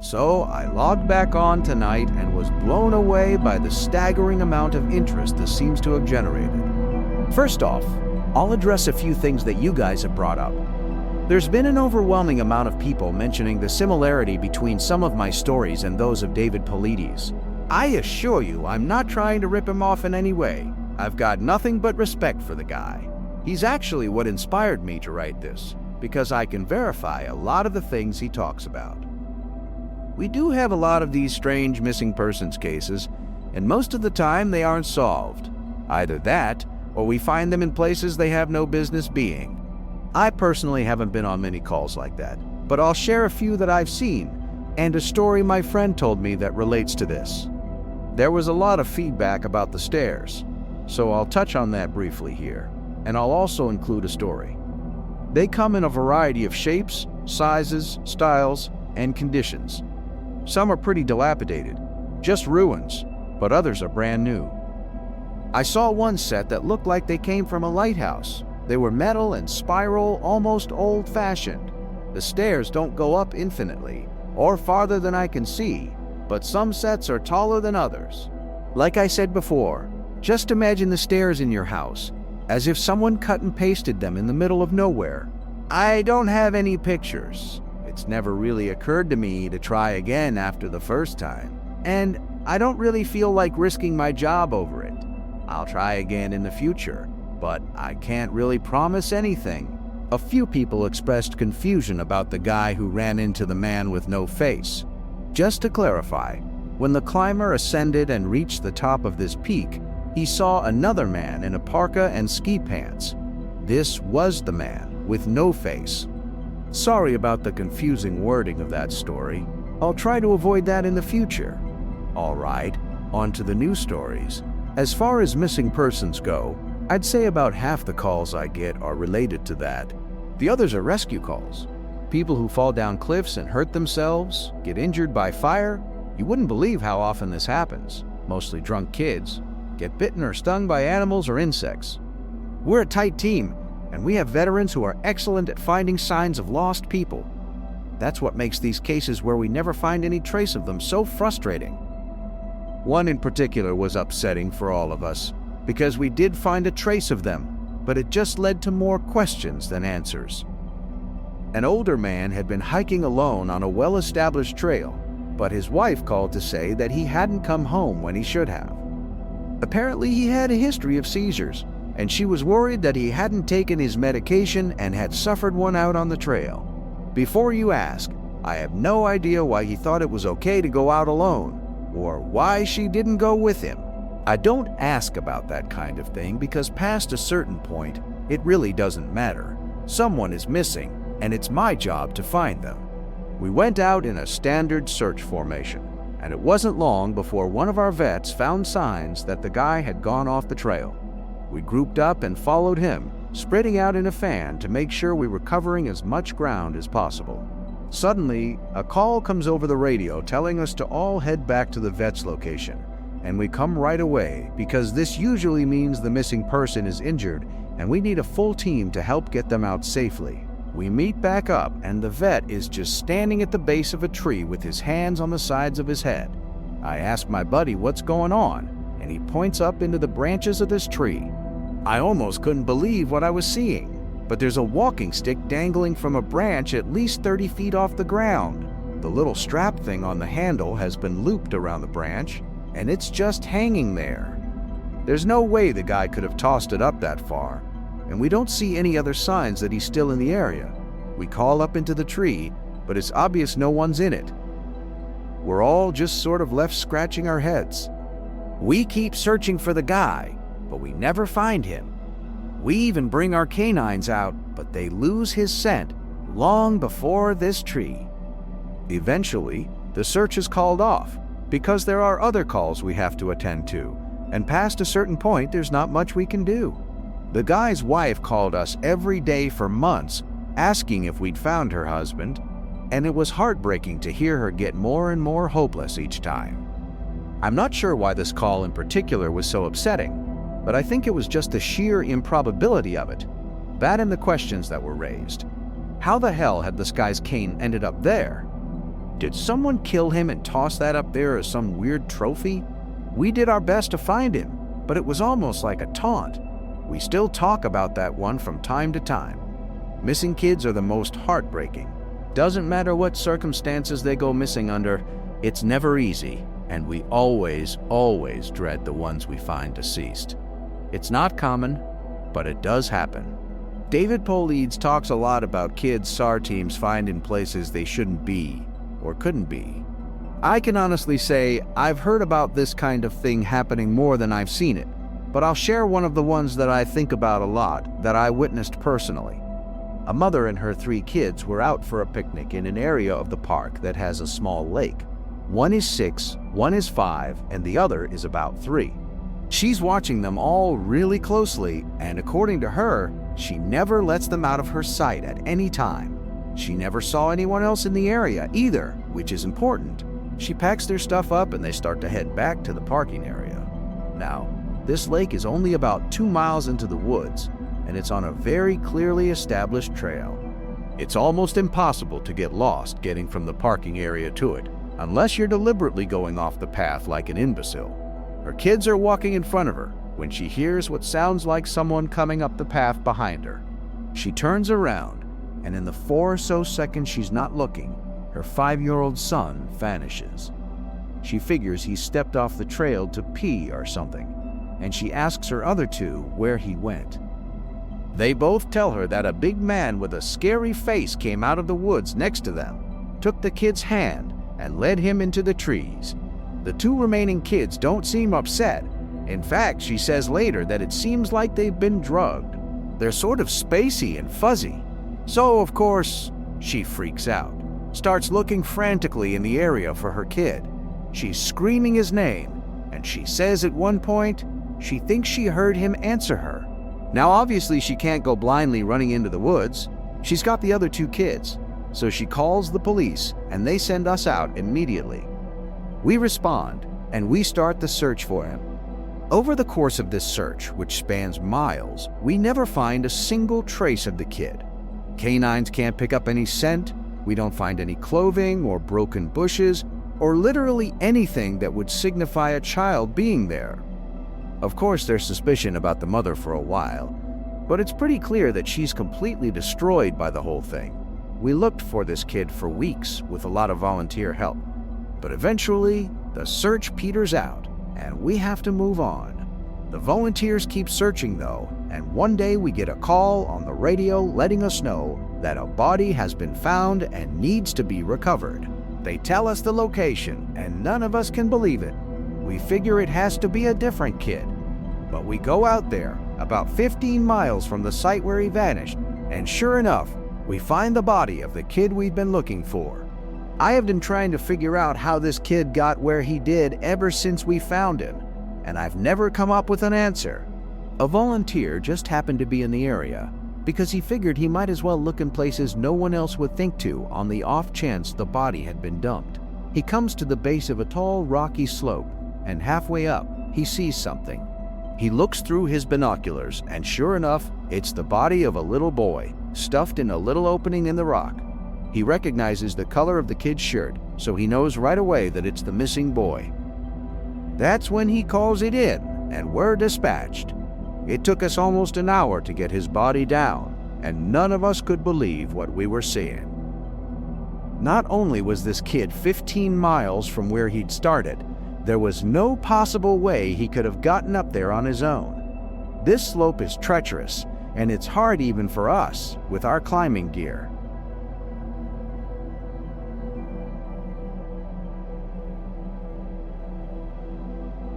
So I logged back on tonight and was blown away by the staggering amount of interest this seems to have generated. First off, I'll address a few things that you guys have brought up. There's been an overwhelming amount of people mentioning the similarity between some of my stories and those of David Polides. I assure you I'm not trying to rip him off in any way. I've got nothing but respect for the guy. He's actually what inspired me to write this, because I can verify a lot of the things he talks about. We do have a lot of these strange missing persons cases, and most of the time they aren't solved. Either that, or we find them in places they have no business being. I personally haven't been on many calls like that, but I'll share a few that I've seen, and a story my friend told me that relates to this. There was a lot of feedback about the stairs, so I'll touch on that briefly here, and I'll also include a story. They come in a variety of shapes, sizes, styles, and conditions. Some are pretty dilapidated, just ruins, but others are brand new. I saw one set that looked like they came from a lighthouse. They were metal and spiral, almost old-fashioned. The stairs don't go up infinitely, or farther than I can see, but some sets are taller than others. Like I said before, just imagine the stairs in your house, as if someone cut and pasted them in the middle of nowhere. I don't have any pictures. It's never really occurred to me to try again after the first time, and I don't really feel like risking my job over it. I'll try again in the future, but I can't really promise anything. A few people expressed confusion about the guy who ran into the man with no face. Just to clarify, when the climber ascended and reached the top of this peak, he saw another man in a parka and ski pants. This was the man with no face. Sorry about the confusing wording of that story. I'll try to avoid that in the future. All right, on to the new stories. As far as missing persons go, I'd say about half the calls I get are related to that. The others are rescue calls. People who fall down cliffs and hurt themselves, get injured by fire. You wouldn't believe how often this happens. Mostly drunk kids get bitten or stung by animals or insects. We're a tight team, and we have veterans who are excellent at finding signs of lost people. That's what makes these cases where we never find any trace of them so frustrating. One in particular was upsetting for all of us, because we did find a trace of them, but it just led to more questions than answers. An older man had been hiking alone on a well-established trail, but his wife called to say that he hadn't come home when he should have. Apparently, he had a history of seizures, and she was worried that he hadn't taken his medication and had suffered one out on the trail. Before you ask, I have no idea why he thought it was okay to go out alone, or why she didn't go with him. I don't ask about that kind of thing because past a certain point, it really doesn't matter. Someone is missing, and it's my job to find them. We went out in a standard search formation, and it wasn't long before one of our vets found signs that the guy had gone off the trail. We grouped up and followed him, spreading out in a fan to make sure we were covering as much ground as possible. Suddenly, a call comes over the radio telling us to all head back to the vet's location, and we come right away because this usually means the missing person is injured and we need a full team to help get them out safely. We meet back up, and the vet is just standing at the base of a tree with his hands on the sides of his head. I ask my buddy what's going on, and he points up into the branches of this tree. I almost couldn't believe what I was seeing, but there's a walking stick dangling from a branch at least 30 feet off the ground. The little strap thing on the handle has been looped around the branch, and it's just hanging there. There's no way the guy could have tossed it up that far, and we don't see any other signs that he's still in the area. We call up into the tree, but it's obvious no one's in it. We're all just sort of left scratching our heads. We keep searching for the guy, but we never find him. We even bring our canines out, but they lose his scent long before this tree. Eventually, the search is called off because there are other calls we have to attend to, and past a certain point, there's not much we can do. The guy's wife called us every day for months, asking if we'd found her husband, and it was heartbreaking to hear her get more and more hopeless each time. I'm not sure why this call in particular was so upsetting, but I think it was just the sheer improbability of it. That and the questions that were raised. How the hell had this guy's cane ended up there? Did someone kill him and toss that up there as some weird trophy? We did our best to find him, but it was almost like a taunt. We still talk about that one from time to time. Missing kids are the most heartbreaking. Doesn't matter what circumstances they go missing under, it's never easy, and we always dread the ones we find deceased. It's not common, but it does happen. David Polides talks a lot about kids SAR teams find in places they shouldn't be or couldn't be. I can honestly say I've heard about this kind of thing happening more than I've seen it, but I'll share one of the ones that I think about a lot that I witnessed personally. A mother and her 3 kids were out for a picnic in an area of the park that has a small lake. One is 6, one is 5, and the other is about 3. She's watching them all really closely, and according to her, she never lets them out of her sight at any time. She never saw anyone else in the area either, which is important. She packs their stuff up and they start to head back to the parking area. Now, this lake is only about 2 miles into the woods, and it's on a very clearly established trail. It's almost impossible to get lost getting from the parking area to it, unless you're deliberately going off the path like an imbecile. Her kids are walking in front of her when she hears what sounds like someone coming up the path behind her. She turns around, and in the 4 or so seconds she's not looking, her 5-year-old son vanishes. She figures he stepped off the trail to pee or something, and she asks her other 2 where he went. They both tell her that a big man with a scary face came out of the woods next to them, took the kid's hand, and led him into the trees. The 2 remaining kids don't seem upset. In fact, she says later that it seems like they've been drugged. They're sort of spacey and fuzzy. So, of course, she freaks out, starts looking frantically in the area for her kid. She's screaming his name, and she says at one point she thinks she heard him answer her. Now, obviously, she can't go blindly running into the woods. She's got the other 2 kids, so she calls the police, and they send us out immediately. We respond, and we start the search for him. Over the course of this search, which spans miles, we never find a single trace of the kid. Canines can't pick up any scent, we don't find any clothing or broken bushes, or literally anything that would signify a child being there. Of course, there's suspicion about the mother for a while, but it's pretty clear that she's completely destroyed by the whole thing. We looked for this kid for weeks with a lot of volunteer help, but eventually the search peters out and we have to move on. The volunteers keep searching though, and one day we get a call on the radio letting us know that a body has been found and needs to be recovered. They tell us the location and none of us can believe it. We figure it has to be a different kid. But we go out there, about 15 miles from the site where he vanished, and sure enough, we find the body of the kid we've been looking for. I have been trying to figure out how this kid got where he did ever since we found him, and I've never come up with an answer. A volunteer just happened to be in the area because he figured he might as well look in places no one else would think to on the off chance the body had been dumped. He comes to the base of a tall, rocky slope, and halfway up, he sees something. He looks through his binoculars, and sure enough, it's the body of a little boy, stuffed in a little opening in the rock. He recognizes the color of the kid's shirt, so he knows right away that it's the missing boy. That's when he calls it in, and we're dispatched. It took us almost an hour to get his body down, and none of us could believe what we were seeing. Not only was this kid 15 miles from where he'd started, there was no possible way he could have gotten up there on his own. This slope is treacherous, and it's hard even for us with our climbing gear.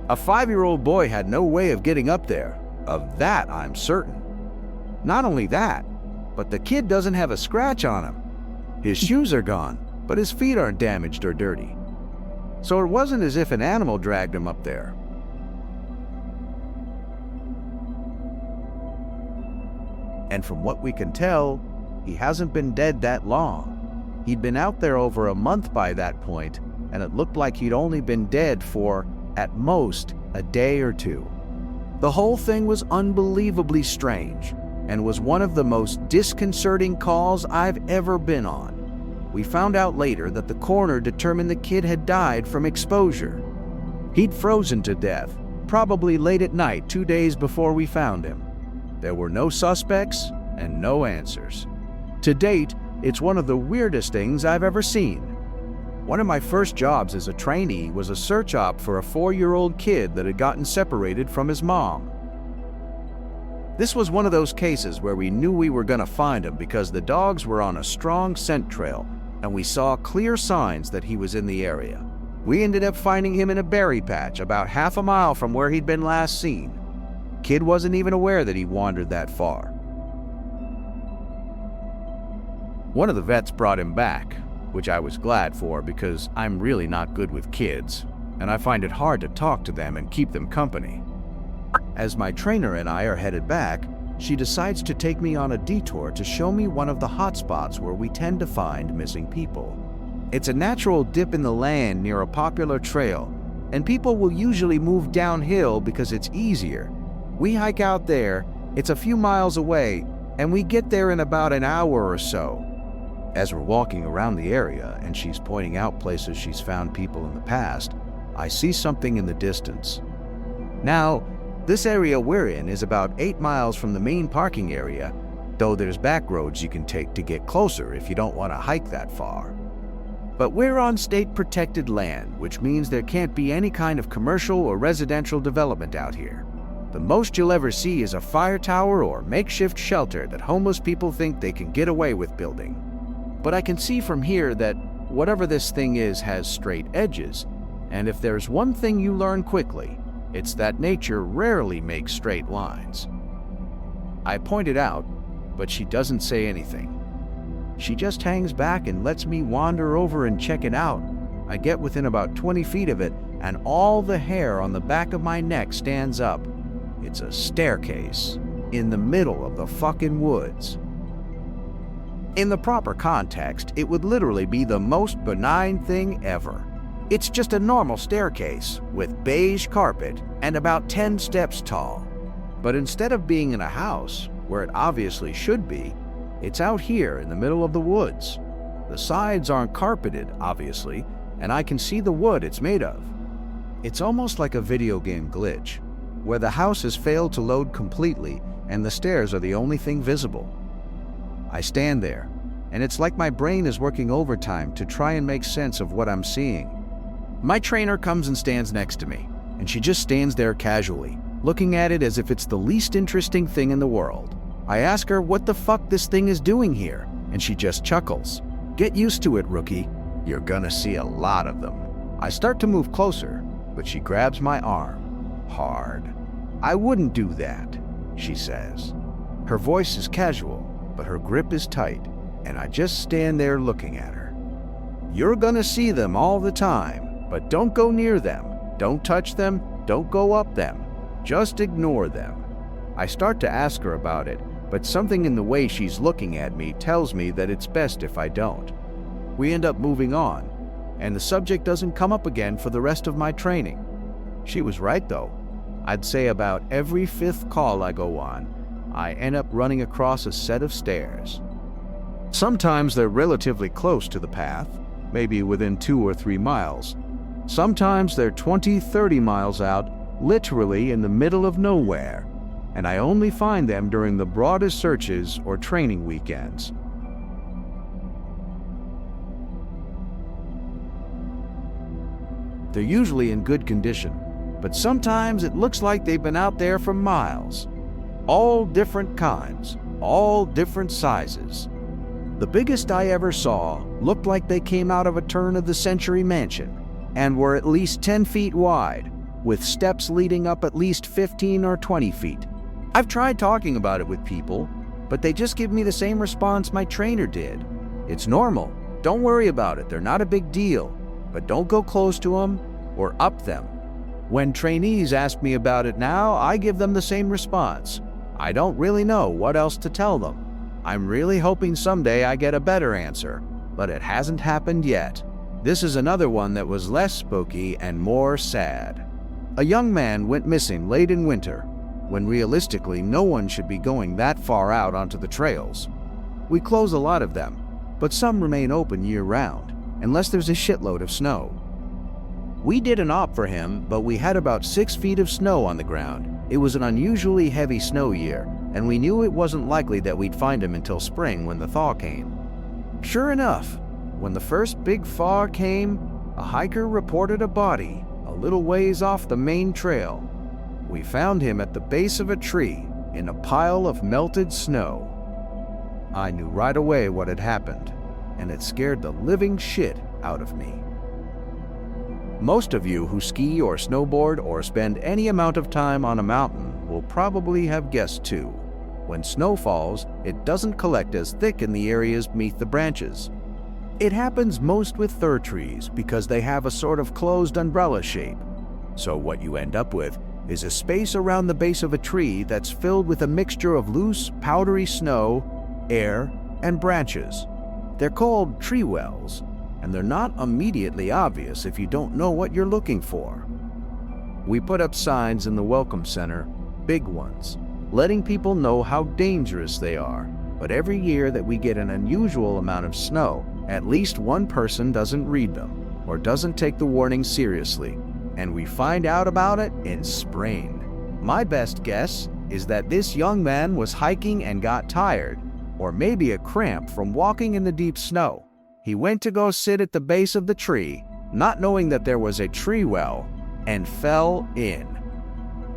A 5-year-old boy had no way of getting up there. Of that, I'm certain. Not only that, but the kid doesn't have a scratch on him. His shoes are gone, but his feet aren't damaged or dirty. So it wasn't as if an animal dragged him up there. And from what we can tell, he hasn't been dead that long. He'd been out there over a month by that point, and it looked like he'd only been dead for, at most, a day or 2. The whole thing was unbelievably strange, and was one of the most disconcerting calls I've ever been on. we found out later that the coroner determined the kid had died from exposure. He'd frozen to death, probably late at night 2 days before we found him. There were no suspects and no answers. To date, it's one of the weirdest things I've ever seen. One of my first jobs as a trainee was a search op for a 4-year-old kid that had gotten separated from his mom. This was one of those cases where we knew we were going to find him because the dogs were on a strong scent trail and we saw clear signs that he was in the area. We ended up finding him in a berry patch about half a mile from where he'd been last seen. Kid wasn't even aware that he wandered that far. One of the vets brought him back, which I was glad for because I'm really not good with kids, and I find it hard to talk to them and keep them company. As my trainer and I are headed back, she decides to take me on a detour to show me one of the hot spots where we tend to find missing people. It's a natural dip in the land near a popular trail, and people will usually move downhill because it's easier. We hike out there, it's a few miles away, and we get there in about an hour or so. As we're walking around the area and she's pointing out places she's found people in the past, I see something in the distance. Now, this area we're in is about 8 miles from the main parking area, though there's back roads you can take to get closer if you don't want to hike that far. But we're on state-protected land, which means there can't be any kind of commercial or residential development out here. The most you'll ever see is a fire tower or makeshift shelter that homeless people think they can get away with building. But I can see from here that whatever this thing is has straight edges, and if there's one thing you learn quickly, it's that nature rarely makes straight lines. I point it out, but she doesn't say anything. She just hangs back and lets me wander over and check it out. I get within about 20 feet of it, and all the hair on the back of my neck stands up. It's a staircase in the middle of the fucking woods. In the proper context, it would literally be the most benign thing ever. It's just a normal staircase with beige carpet and about 10 steps tall. But instead of being in a house, where it obviously should be, it's out here in the middle of the woods. The sides aren't carpeted, obviously, and I can see the wood it's made of. It's almost like a video game glitch, where the house has failed to load completely and the stairs are the only thing visible. I stand there, and it's like my brain is working overtime to try and make sense of what I'm seeing. My trainer comes and stands next to me, and she just stands there casually, looking at it as if it's the least interesting thing in the world. I ask her what the fuck this thing is doing here, and she just chuckles. "Get used to it, rookie. You're gonna see a lot of them." I start to move closer, but she grabs my arm, hard. "I wouldn't do that," she says. Her voice is casual, but her grip is tight, and I just stand there looking at her. "You're gonna see them all the time, but don't go near them. Don't touch them, don't go up them. Just ignore them." I start to ask her about it, but something in the way she's looking at me tells me that it's best if I don't. We end up moving on, and the subject doesn't come up again for the rest of my training. She was right though. I'd say about every 5th call I go on, I end up running across a set of stairs. Sometimes they're relatively close to the path, maybe within 2 or 3 miles. Sometimes they're 20, 30 miles out, literally in the middle of nowhere, and I only find them during the broadest searches or training weekends. They're usually in good condition, but sometimes it looks like they've been out there for miles. All different kinds, all different sizes. The biggest I ever saw looked like they came out of a turn-of-the-century mansion and were at least 10 feet wide, with steps leading up at least 15 or 20 feet. I've tried talking about it with people, but they just give me the same response my trainer did. "It's normal. Don't worry about it. They're not a big deal. But don't go close to them or up them." When trainees ask me about it now, I give them the same response. I don't really know what else to tell them. I'm really hoping someday I get a better answer, but it hasn't happened yet. This is another one that was less spooky and more sad. A young man went missing late in winter, when realistically no one should be going that far out onto the trails. We close a lot of them, but some remain open year-round, unless there's a shitload of snow. We didn't opt for him, but we had about 6 feet of snow on the ground. It was an unusually heavy snow year, and we knew it wasn't likely that we'd find him until spring when the thaw came. Sure enough, when the first big thaw came, a hiker reported a body a little ways off the main trail. We found him at the base of a tree in a pile of melted snow. I knew right away what had happened, and it scared the living shit out of me. Most of you who ski or snowboard or spend any amount of time on a mountain will probably have guessed too. When snow falls, it doesn't collect as thick in the areas beneath the branches. It happens most with fir trees because they have a sort of closed umbrella shape. So what you end up with is a space around the base of a tree that's filled with a mixture of loose, powdery snow, air, and branches. They're called tree wells, and they're not immediately obvious if you don't know what you're looking for. We put up signs in the Welcome Center, big ones, letting people know how dangerous they are. But every year that we get an unusual amount of snow, at least one person doesn't read them or doesn't take the warning seriously, and we find out about it in spring. My best guess is that this young man was hiking and got tired, or maybe a cramp from walking in the deep snow. He went to go sit at the base of the tree, not knowing that there was a tree well, and fell in.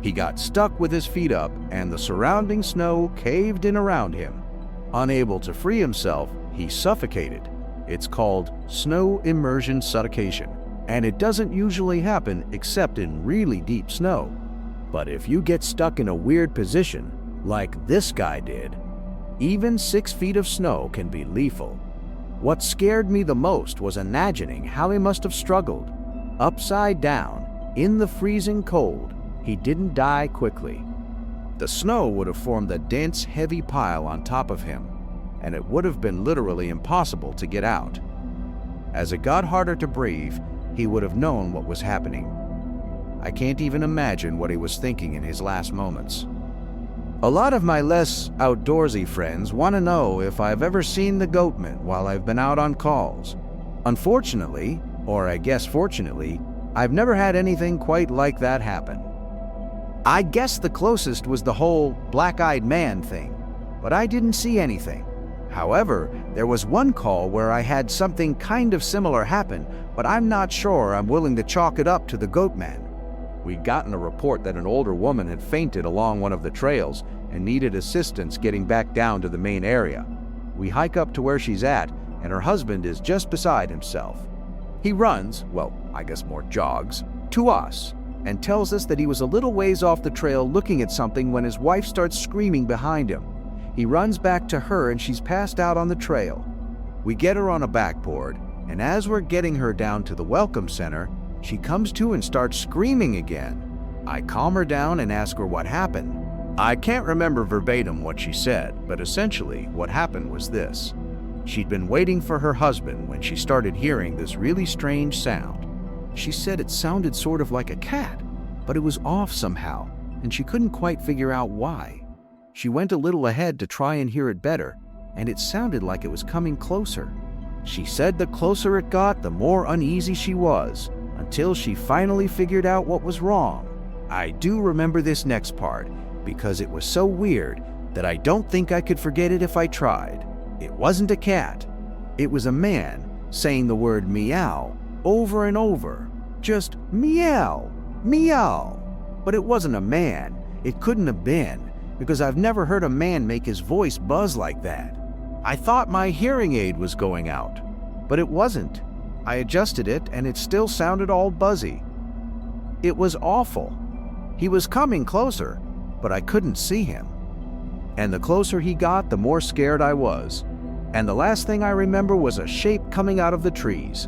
He got stuck with his feet up, and the surrounding snow caved in around him. Unable to free himself, he suffocated. It's called snow immersion suffocation, and it doesn't usually happen except in really deep snow. But if you get stuck in a weird position, like this guy did, even 6 feet of snow can be lethal. What scared me the most was imagining how he must have struggled. Upside down, in the freezing cold, he didn't die quickly. The snow would have formed a dense, heavy pile on top of him, and it would have been literally impossible to get out. As it got harder to breathe, he would have known what was happening. I can't even imagine what he was thinking in his last moments. A lot of my less outdoorsy friends want to know if I've ever seen the goatman while I've been out on calls. Unfortunately, or I guess fortunately, I've never had anything quite like that happen. I guess the closest was the whole black-eyed man thing, but I didn't see anything. However, there was one call where I had something kind of similar happen, but I'm not sure I'm willing to chalk it up to the goatman. We'd gotten a report that an older woman had fainted along one of the trails and needed assistance getting back down to the main area. We hike up to where she's at, and her husband is just beside himself. He runs, well, I guess more jogs, to us, and tells us that he was a little ways off the trail looking at something when his wife starts screaming behind him. He runs back to her and she's passed out on the trail. We get her on a backboard, and as we're getting her down to the Welcome Center, she comes to and starts screaming again. I calm her down and ask her what happened. I can't remember verbatim what she said, but essentially what happened was this. She'd been waiting for her husband when she started hearing this really strange sound. She said it sounded sort of like a cat, but it was off somehow, and she couldn't quite figure out why. She went a little ahead to try and hear it better, and it sounded like it was coming closer. She said the closer it got, the more uneasy she was, until she finally figured out what was wrong. I do remember this next part, because it was so weird that I don't think I could forget it if I tried. It wasn't a cat. It was a man saying the word meow over and over. Just meow, meow. But it wasn't a man. It couldn't have been, because I've never heard a man make his voice buzz like that. I thought my hearing aid was going out, but it wasn't. I adjusted it and it still sounded all buzzy. It was awful. He was coming closer, but I couldn't see him. And the closer he got, the more scared I was. And the last thing I remember was a shape coming out of the trees.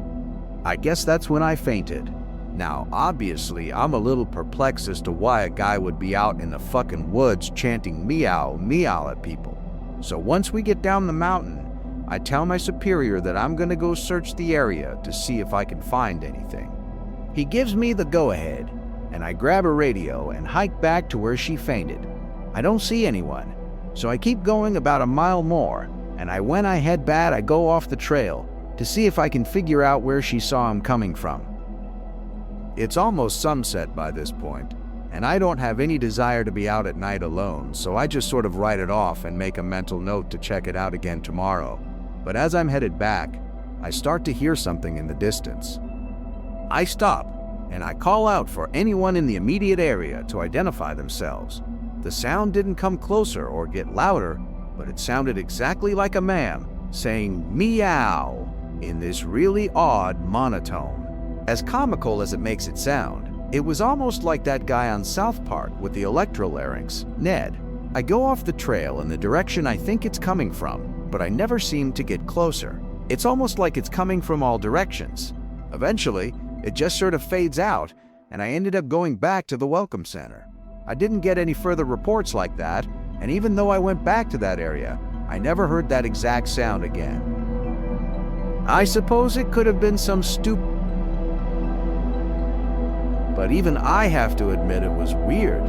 I guess that's when I fainted. Now, obviously, I'm a little perplexed as to why a guy would be out in the fucking woods chanting meow, meow at people. So once we get down the mountain, I tell my superior that I'm gonna go search the area to see if I can find anything. He gives me the go-ahead, and I grab a radio and hike back to where she fainted. I don't see anyone, so I keep going about a mile more, and when I head back, I go off the trail to see if I can figure out where she saw him coming from. It's almost sunset by this point, and I don't have any desire to be out at night alone, so I just sort of write it off and make a mental note to check it out again tomorrow. But as I'm headed back, I start to hear something in the distance. I stop, and I call out for anyone in the immediate area to identify themselves. The sound didn't come closer or get louder, but it sounded exactly like a man saying meow in this really odd monotone. As comical as it makes it sound, it was almost like that guy on South Park with the electrolarynx, Ned. I go off the trail in the direction I think it's coming from, but I never seem to get closer. It's almost like it's coming from all directions. Eventually, it just sort of fades out, and I ended up going back to the Welcome Center. I didn't get any further reports like that, and even though I went back to that area, I never heard that exact sound again. I suppose it could have been some stupid, but even I have to admit it was weird.